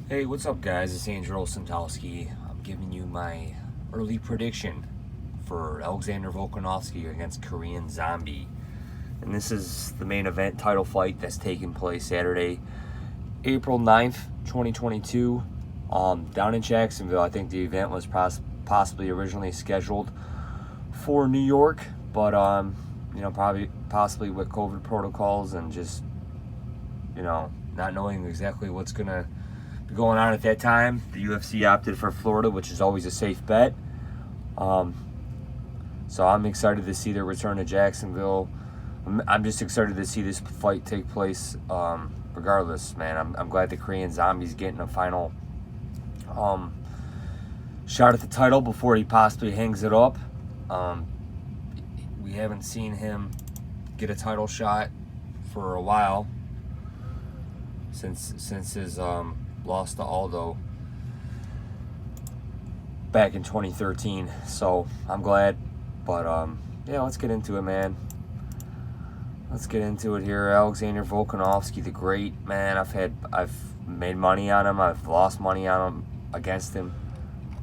Hey, what's up, guys? It's Andrew Santowski. I'm giving you my early prediction for Alexander Volkanovski against Korean Zombie. And this is the main event title fight that's taking place Saturday, April 9th, 2022, down in Jacksonville. I think the event was possibly originally scheduled for New York, but, possibly with COVID protocols and just, not knowing exactly what's going to going on at that time, the UFC opted for Florida, which is always a safe bet. So I'm excited to see their return to Jacksonville. I'm just excited to see this fight take place. Regardless, man, I'm glad the Korean Zombie's getting a final shot at the title before he possibly hangs it up. We haven't seen him get a title shot for a while since his lost to Aldo back in 2013. So I'm glad, but let's get into it, man. Let's get into it here. Alexander Volkanovski, the great, man. I've made money on him. I've lost money on him against him.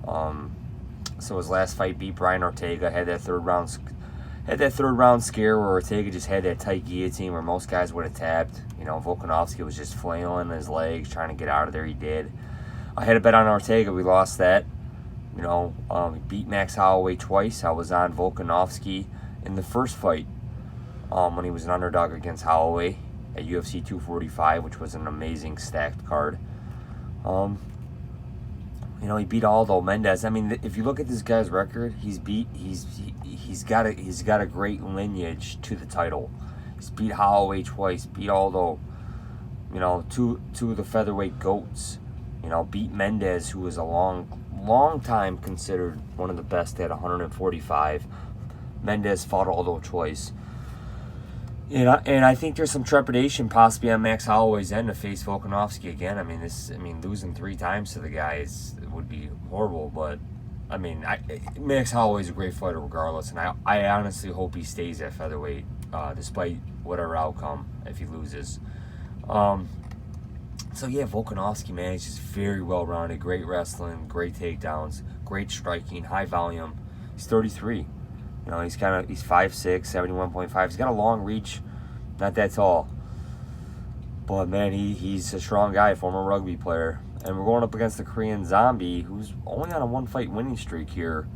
So his last fight beat Brian Ortega. Had that third round scare where Ortega just had that tight guillotine where most guys would have tapped. Volkanovski was just flailing his legs, trying to get out of there. He did. I had a bet on Ortega. We lost that. He beat Max Holloway twice. I was on Volkanovski in the first fight when he was an underdog against Holloway at UFC 245, which was an amazing stacked card. He beat Aldo Mendez. I mean, if you look at this guy's record, he's got a great lineage to the title. He's beat Holloway twice, beat Aldo, two of the featherweight goats. Beat Mendez, who was a long time considered one of the best at 145. Mendez fought Aldo twice. And I think there's some trepidation possibly on Max Holloway's end to face Volkanovski again. Losing 3 times to the guy would be horrible, but Max Holloway's a great fighter regardless, and I honestly hope he stays at featherweight despite whatever outcome if he loses. Volkanovski, man, he's just very well-rounded, great wrestling, great takedowns, great striking, high volume. He's 33. He's 5'6", 71.5. He's got a long reach, not that tall. But, man, he's a strong guy, former rugby player. And we're going up against the Korean Zombie, who's only on a 1-fight winning streak here.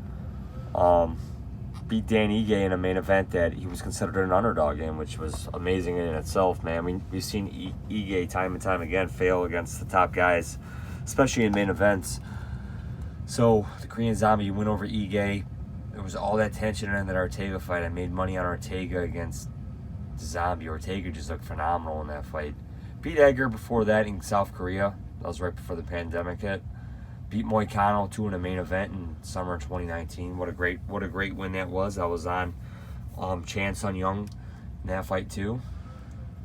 Beat Dan Ige in a main event that he was considered an underdog in, which was amazing in itself, man. We've seen Ige time and time again fail against the top guys, especially in main events. So, the Korean Zombie went over Ige. There was all that tension in that Ortega fight. I made money on Ortega against the Zombie. Ortega just looked phenomenal in that fight. Beat Edgar before that in South Korea. That was right before the pandemic hit. Beat Moicano too in a main event in summer 2019. What a great win that was. I was on Chan Sung Young in that fight too.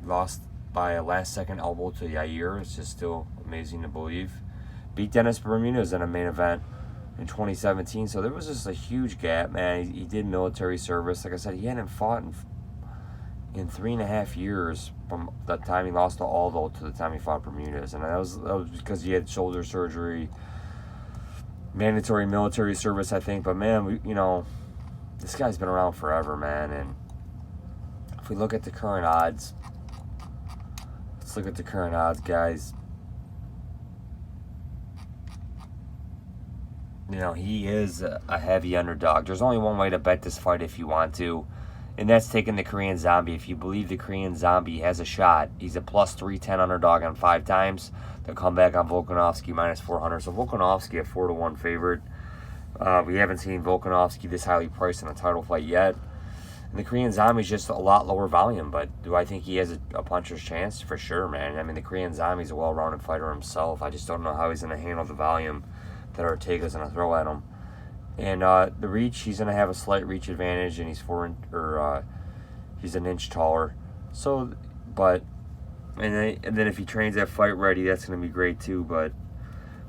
Lost by a last second elbow to Yair. It's just still amazing to believe. Beat Dennis Bermudez in a main event in 2017. So there was just a huge gap, man. He did military service. Like I said, he hadn't fought in 3.5 years from the time he lost to Aldo to the time he fought Bermudez. And that was because he had shoulder surgery, mandatory military service, I think. But, man, this guy's been around forever, man. And if we look at the current odds, guys. He is a heavy underdog. There's only one way to bet this fight if you want to, and that's taking the Korean Zombie. If you believe the Korean Zombie has a shot, he's a plus 310 underdog on 5 times. They'll come back on Volkanovski minus 400. So Volkanovski a 4-1 favorite. We haven't seen Volkanovski this highly priced in a title fight yet. And the Korean Zombie is just a lot lower volume, but do I think he has a puncher's chance? For sure, man. The Korean Zombie is a well-rounded fighter himself. I just don't know how he's going to handle the volume that Ortega's going to throw at him. And the reach, he's going to have a slight reach advantage, and he's an inch taller. So, and then if he trains that fight ready, that's going to be great too. But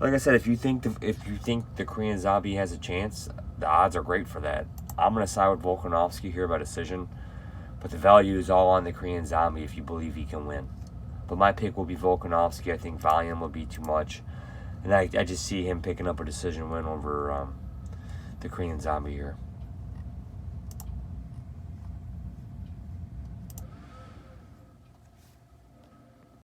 like I said, if you think the Korean Zombie has a chance, the odds are great for that. I'm going to side with Volkanovski here by decision, but the value is all on the Korean Zombie if you believe he can win. But my pick will be Volkanovski. I think volume will be too much. And I just see him picking up a decision win over the Korean Zombie here.